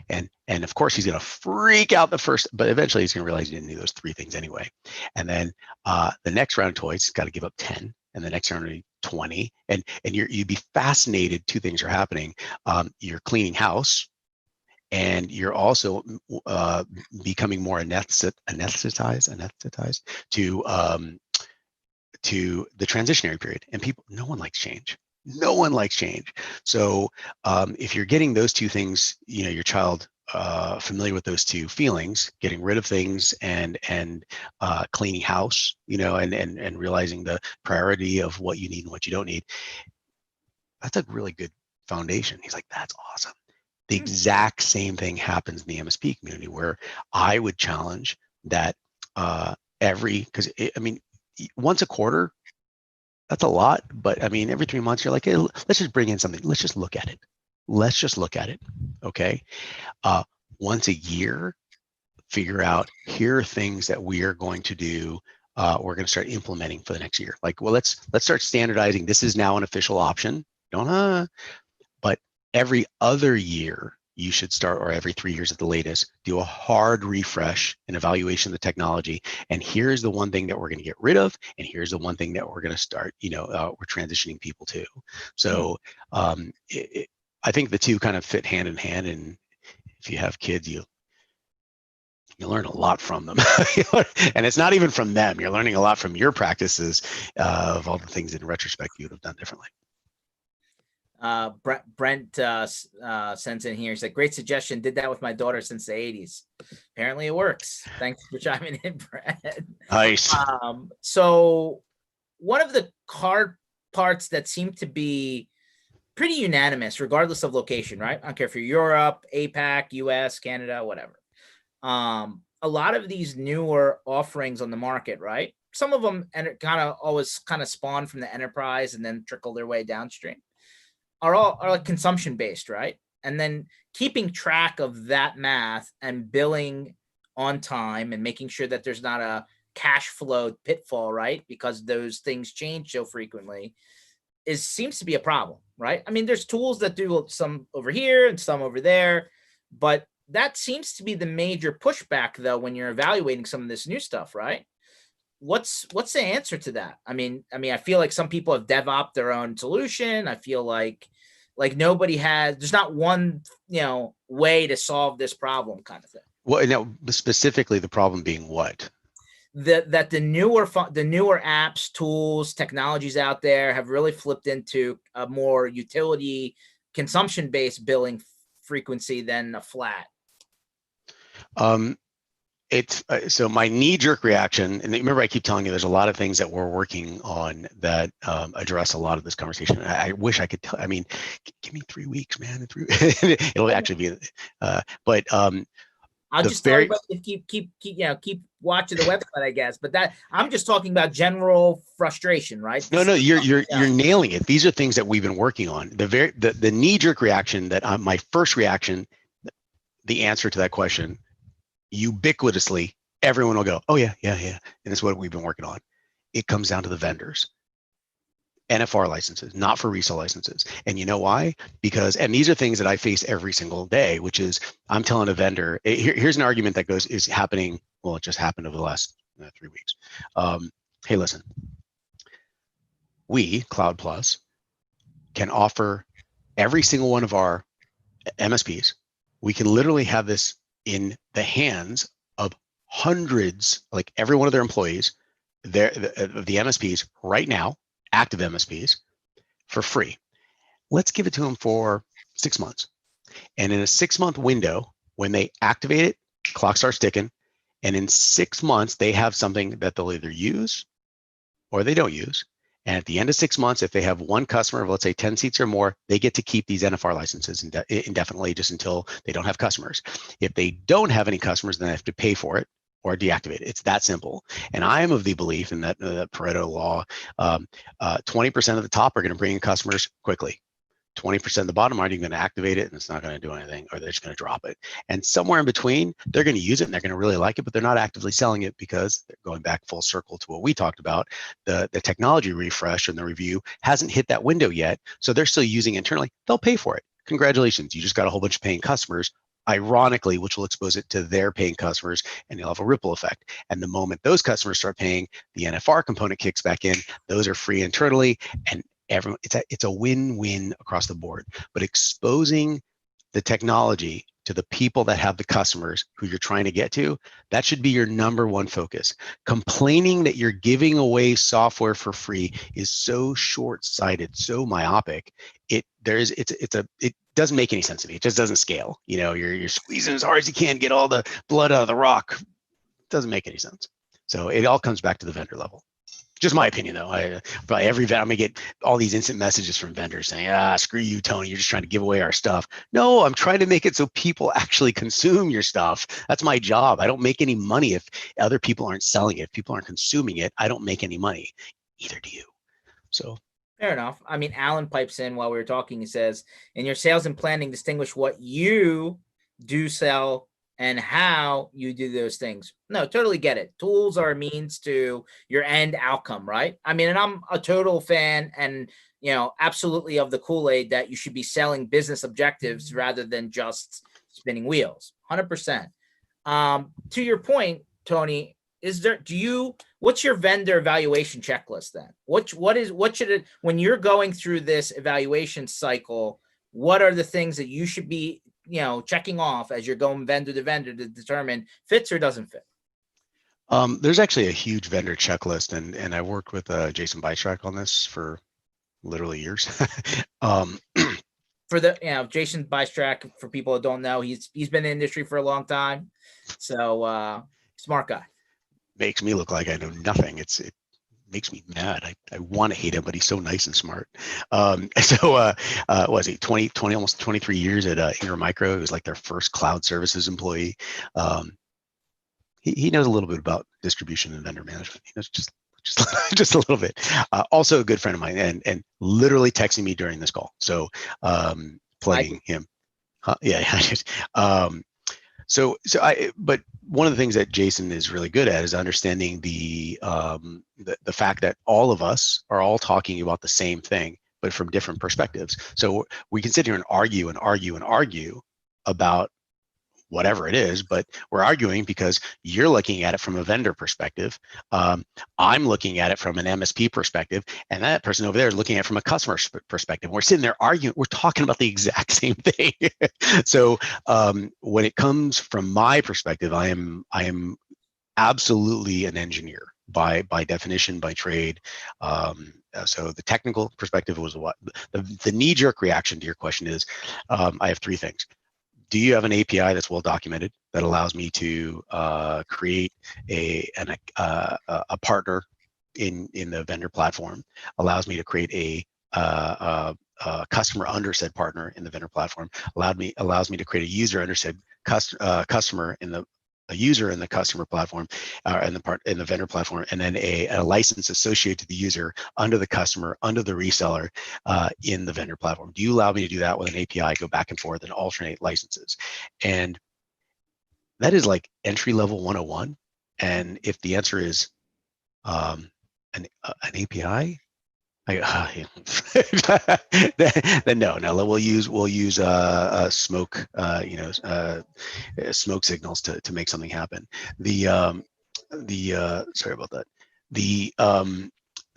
And of course he's going to freak out the first, but eventually he's going to realize he didn't need those 3 things anyway. And then the next round of toys, he's got to give up 10, and the next round 20. And you'd be fascinated. 2 things are happening. You're cleaning house, and you're also becoming more anesthetized to the transitionary period. And people, no one likes change. No one likes change. So if you're getting those 2 things, your child familiar with those 2 feelings, getting rid of things and cleaning house, and realizing the priority of what you need and what you don't need, that's a really good foundation. He's like, that's awesome. The exact same thing happens in the MSP community, where I would challenge that because once a quarter, that's a lot, but I mean, every 3 months, you're like, hey, let's just bring in something. Let's just look at it. Let's just look at it. Okay. Once a year, figure out, here are things that we are going to do. We're going to start implementing for the next year. Like, well, let's start standardizing. This is now an official option. But every other year, you should start, or every 3 years at the latest, do a hard refresh and evaluation of the technology. And here's the one thing that we're going to get rid of, and here's the one thing that we're going to start, we're transitioning people to. So I think the 2 kind of fit hand in hand. And if you have kids, you learn a lot from them. And it's not even from them. You're learning a lot from your practices of all the things in retrospect you would have done differently. Brent sends in here. He's like, great suggestion. Did that with my daughter since the 80s. Apparently it works. Thanks for chiming in, Brent. Nice. So one of the card parts that seem to be pretty unanimous, regardless of location, right? I don't care if you're Europe, APAC, US, Canada, whatever. A lot of these newer offerings on the market, right? Some of them always spawn from the enterprise and then trickle their way downstream. Are like consumption based, right? And then keeping track of that math and billing on time and making sure that there's not a cash flow pitfall, right? Because those things change so frequently seems to be a problem, right? I mean, there's tools that do some over here and some over there, but that seems to be the major pushback though when you're evaluating some of this new stuff, right? What's the answer to that? I mean, I feel like some people have DevOps their own solution. I feel like there's not one, way to solve this problem kind of thing. Well, now specifically the problem being what? That the newer apps, tools, technologies out there have really flipped into a more utility consumption-based billing frequency than a flat. It's so my knee-jerk reaction, and remember I keep telling you there's a lot of things that we're working on that address a lot of this conversation. I wish I could tell. I mean, give me 3 weeks, man. It'll actually be, but I'll just tell you to keep watching the website, I guess. But that I'm just talking about general frustration, right? No, you're nailing it. These are things that we've been working on. The knee-jerk reaction that my first reaction, the answer to that question, ubiquitously, everyone will go, oh yeah. And that's what we've been working on. It comes down to the vendors. NFR licenses, not for resale licenses. And you know why? And these are things that I face every single day, which is I'm telling a vendor, here's an argument that is happening. Well, it just happened over the last 3 weeks. Hey, listen, we, Cloud Plus, can offer every single one of our MSPs, we can literally have this in the hands of hundreds, like every one of their employees, the MSPs right now, active MSPs, for free. Let's give it to them for 6 months. And in a 6-month window, when they activate it, clock starts ticking. And in 6 months, they have something that they'll either use or they don't use. And at the end of 6 months, if they have one customer of, let's say, 10 seats or more, they get to keep these NFR licenses indefinitely, just until they don't have customers. If they don't have any customers, then they have to pay for it or deactivate it. It's that simple. And I am of the belief in that Pareto law, 20% of the top are going to bring in customers quickly. 20% of the bottom aren't even going to activate it, and it's not going to do anything, or they're just going to drop it. And somewhere in between, they're going to use it and they're going to really like it, but they're not actively selling it because they're going back full circle to what we talked about. The technology refresh and the review hasn't hit that window yet, so they're still using it internally. They'll pay for it. Congratulations, you just got a whole bunch of paying customers, ironically, which will expose it to their paying customers, and you'll have a ripple effect. And the moment those customers start paying, the NFR component kicks back in. Those are free internally, and everyone, it's a win-win across the board. But exposing the technology to the people that have the customers who you're trying to get to, that should be your number one focus. Complaining that you're giving away software for free is so short-sighted, so myopic. It doesn't make any sense to me. It just doesn't scale. You're squeezing as hard as you can, get all the blood out of the rock. It doesn't make any sense. So it all comes back to the vendor level. Just my opinion, though. Probably every vendor, I'm gonna get all these instant messages from vendors saying, screw you, Tony, you're just trying to give away our stuff. No, I'm trying to make it so people actually consume your stuff. That's my job. I don't make any money if other people aren't selling it. If people aren't consuming it, I don't make any money. Either do you. So fair enough. I mean, Alan pipes in while we were talking. He says, in your sales and planning, distinguish what you do sell and how you do those things. No, totally get it. Tools are a means to your end outcome, right? I mean, and I'm a total fan and, absolutely of the Kool-Aid that you should be selling business objectives rather than just spinning wheels. 100%. To your point, Tony, what's your vendor evaluation checklist then? What should it, when you're going through this evaluation cycle, what are the things that you should be checking off as you're going vendor to vendor to determine fits or doesn't fit? There's actually a huge vendor checklist, and I worked with Jason Bystrack on this for literally years. For the Jason Bystrack, for people who don't know, he's been in the industry for a long time, so smart guy. Makes me look like I know nothing. It makes me mad. I want to hate him, but he's so nice and smart. Was he 20, almost 23 years at Ingram Micro? He was like their first cloud services employee. He knows a little bit about distribution and vendor management. He knows just a little bit. Also a good friend of mine, and literally texting me during this call. So plugging him. But one of the things that Jason is really good at is understanding the fact that all of us are all talking about the same thing, but from different perspectives. So we can sit here and argue about whatever it is, but we're arguing because you're looking at it from a vendor perspective. I'm looking at it from an MSP perspective, and that person over there is looking at it from a customer perspective. We're sitting there arguing. We're talking about the exact same thing. So when it comes from my perspective, I am absolutely an engineer by definition, by trade. So the technical perspective was what the knee-jerk reaction to your question is. I have three things. Do you have an API that's well documented that allows me to create a partner in the vendor platform? Allows me to create a customer under said partner in the vendor platform. Allows me to create a user under said customer in the user in the customer platform, in the vendor platform, and then a license associated to the user under the customer, under the reseller, in the vendor platform. Do you allow me to do that with an API, go back and forth and alternate licenses? And that is like entry level 101. And if the answer is an API, then no, we'll use smoke, smoke signals to make something happen. Sorry about that. The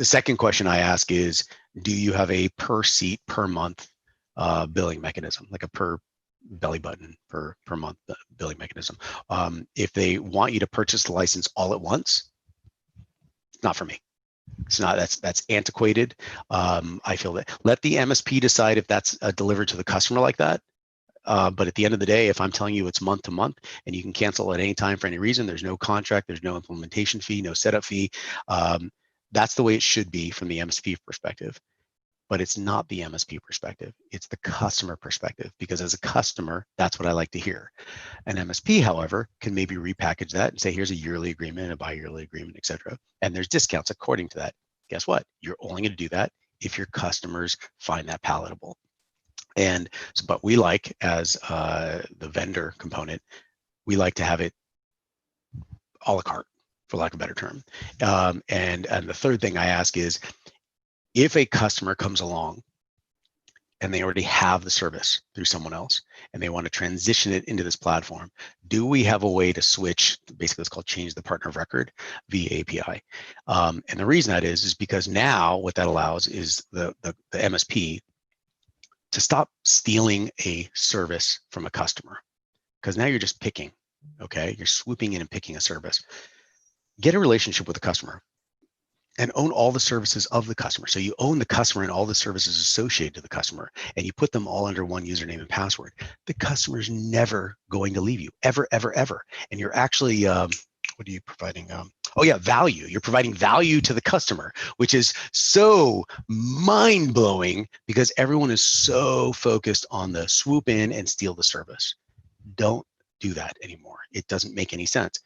second question I ask is, do you have a per seat per month billing mechanism, like a per belly button per month billing mechanism. If they want you to purchase the license all at once, it's not for me. It's not, that's antiquated. I feel that let the MSP decide if that's delivered to the customer like that. But at the end of the day, if I'm telling you it's month to month and you can cancel at any time for any reason, there's no contract, there's no implementation fee, no setup fee. That's the way it should be from the MSP perspective. But it's not the MSP perspective. It's the customer perspective, because as a customer, that's what I like to hear. An MSP, however, can maybe repackage that and say, here's a yearly agreement, a bi-yearly agreement, et cetera. And there's discounts according to that. Guess what? You're only going to do that if your customers find that palatable. And so, but we like, as the vendor component, we like to have it a la carte, for lack of a better term. And the third thing I ask is, if a customer comes along and they already have the service through someone else and they want to transition it into this platform, do we have a way to switch? Basically, it's called change the partner of record via API. And the reason that is because now what that allows is the MSP to stop stealing a service from a customer, because now you're just picking, okay? You're swooping in and picking a service. Get a relationship with the customer and own all the services of the customer. So you own the customer and all the services associated to the customer, and you put them all under one username and password. The customer is never going to leave you, ever, ever, ever. And you're actually, what are you providing? Oh yeah, value. You're providing value to the customer, which is so mind-blowing because everyone is so focused on the swoop in and steal the service. Don't do that anymore. It doesn't make any sense.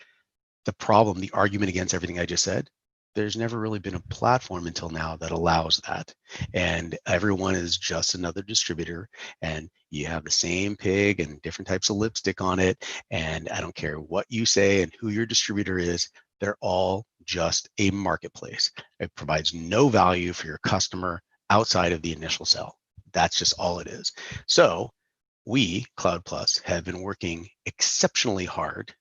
The problem, the argument against everything I just said, there's never really been a platform until now that allows that. And everyone is just another distributor, and you have the same pig and different types of lipstick on it. And I don't care what you say and who your distributor is, they're all just a marketplace. It provides no value for your customer outside of the initial sell. That's just all it is. So we, Cloud Plus, have been working exceptionally hard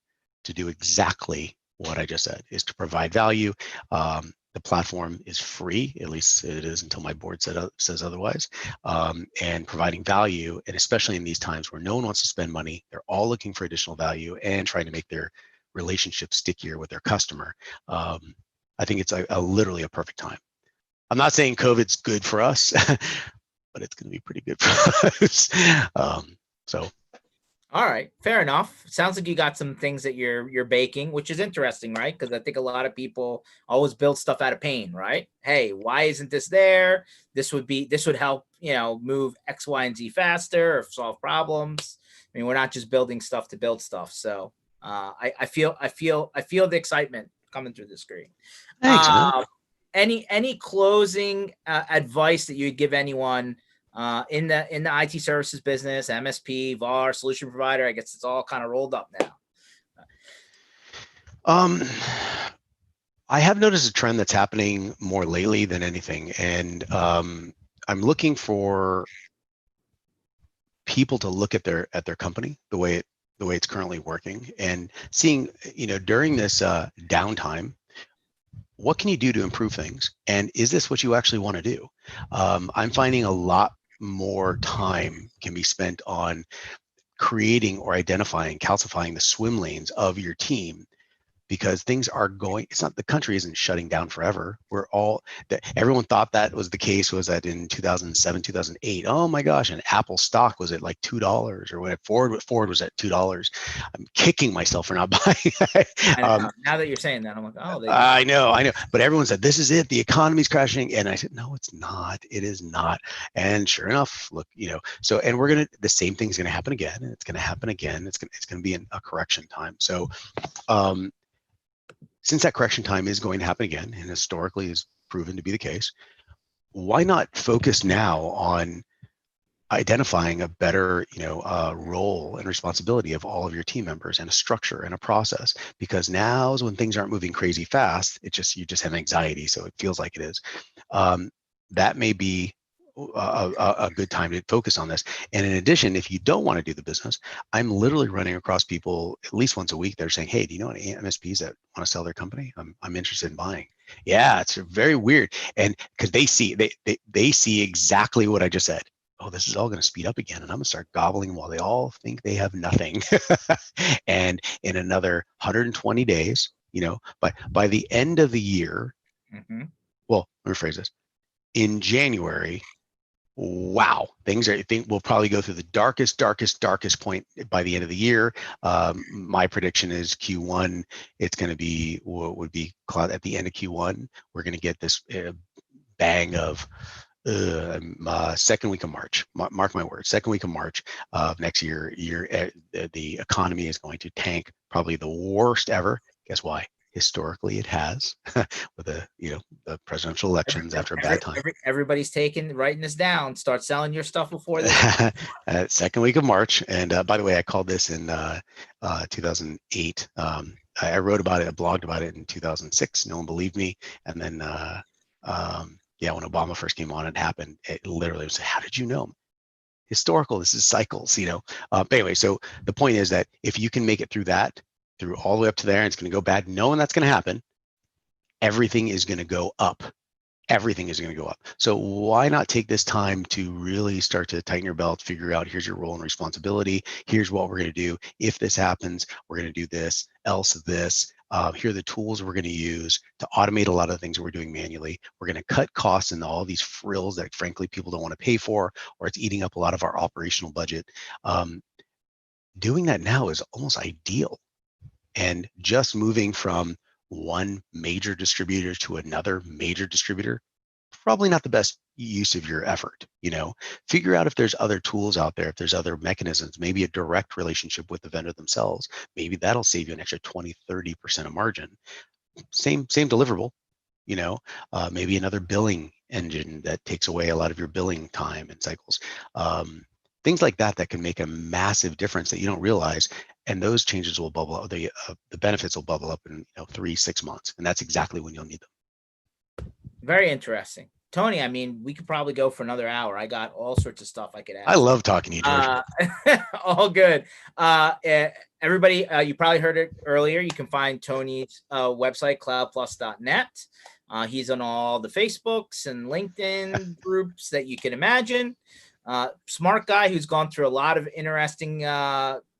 to do exactly what I just said, is to provide value. The platform is free, at least it is until my board says otherwise, and providing value, and especially in these times where no one wants to spend money, they're all looking for additional value and trying to make their relationship stickier with their customer. I think it's literally a perfect time. I'm not saying COVID's good for us, but it's going to be pretty good for us. So. All right, fair enough. Sounds like you got some things that you're baking, which is interesting, right? Because I think a lot of people always build stuff out of pain, right? Hey, why isn't this there? This would help, move X, Y, and Z faster or solve problems. I mean, we're not just building stuff to build stuff. So I feel the excitement coming through the screen. Thanks, man. Any closing advice that you'd give anyone in the IT services business, MSP, VAR, solution provider? I guess it's all kind of rolled up now. I have noticed a trend that's happening more lately than anything, and I'm looking for people to look at their company the way it's currently working, and seeing, during this downtime, what can you do to improve things, and is this what you actually want to do? I'm finding a lot more time can be spent on creating or identifying, calcifying the swim lanes of your team, because things are going, it's not, the country isn't shutting down forever. Everyone thought that was the case, was that in 2007, 2008, oh my gosh, and Apple stock was at like $2, or when Ford was at $2. I'm kicking myself for not buying. Now that you're saying that, I'm like, oh, I know. But everyone said, this is it, the economy's crashing. And I said, no, it's not. It is not. And sure enough, look, so, and the same thing's going to happen again. And it's going to happen again. It's going to be a correction time. So, since that correction time is going to happen again, and historically is proven to be the case, why not focus now on identifying a better, role and responsibility of all of your team members, and a structure and a process? Because now is when things aren't moving crazy fast. You just have anxiety, so it feels like it is. That may be a good time to focus on this. And in addition, if you don't want to do the business, I'm literally running across people at least once a week that are saying, hey, do you know any MSPs that want to sell their company? I'm interested in buying. Yeah, it's very weird. And because they see exactly what I just said. oh, this is all going to speed up again, and I'm going to start gobbling them while they all think they have nothing. And in another 120 days, by the end of the year, well, let me rephrase this. In January, wow, we'll probably go through the darkest point by the end of the year. My prediction is Q1. It's going to be what would be at the end of Q1. We're going to get this bang of second week of March. Mark my words, second week of March of next year. The economy is going to tank, probably the worst ever. Guess why? Historically, it has with the presidential elections after a bad time. Everybody's writing this down. Start selling your stuff before this. Second week of March. And by the way, I called this in 2008. I wrote about it, I blogged about it in 2006. No one believed me. And then, when Obama first came on, it happened. It literally was, how did you know? Historical, this is cycles, But anyway, so the point is that if you can make it through all the way up to there, and it's going to go bad, knowing that's going to happen, everything is going to go up. Everything is going to go up. So why not take this time to really start to tighten your belt, figure out, here's your role and responsibility. Here's what we're going to do. If this happens, we're going to do this, else this. Here are the tools we're going to use to automate a lot of the things we're doing manually. We're going to cut costs into all these frills that frankly people don't want to pay for, or it's eating up a lot of our operational budget. Doing that now is almost ideal. And just moving from one major distributor to another major distributor, probably not the best use of your effort. Figure out if there's other tools out there, if there's other mechanisms, maybe a direct relationship with the vendor themselves. Maybe that'll save you an extra 20-30% of margin. Same deliverable, maybe another billing engine that takes away a lot of your billing time and cycles. Things like that can make a massive difference that you don't realize. And those changes will bubble up. The benefits will bubble up in 3-6 months, and that's exactly when you'll need them. Very interesting, Tony. I mean, we could probably go for another hour. I got all sorts of stuff I could ask. I love talking to you, George. All good. Everybody, you probably heard it earlier. You can find Tony's website, cloudplus.net. He's on all the Facebooks and LinkedIn groups that you can imagine. Smart guy who's gone through a lot of interesting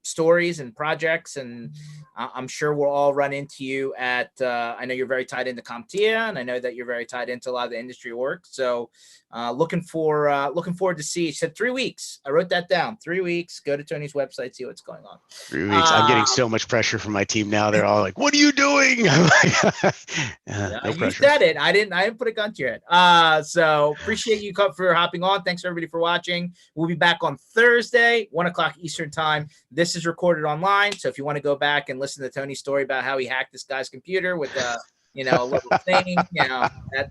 stories and projects, and I'm sure we'll all run into you at I know you're very tied into CompTIA, and I know that you're very tied into a lot of the industry work, so looking forward to see. You said 3 weeks. I wrote that down. 3 weeks. Go to Tony's website, see what's going on. 3 weeks. I'm getting so much pressure from my team now. They're all like, what are you doing? No you said it. I didn't put a gun to your head. So appreciate you for hopping on. Thanks everybody for watching. We'll be back on Thursday, 1:00 Eastern time. This is recorded online, so if you want to go back and listen to Tony's story about how he hacked this guy's computer with a little thing,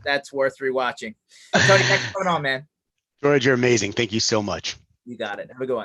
that's worth rewatching. Tony, thanks for coming on, man. George, you're amazing. Thank you so much. You got it. Have a good one.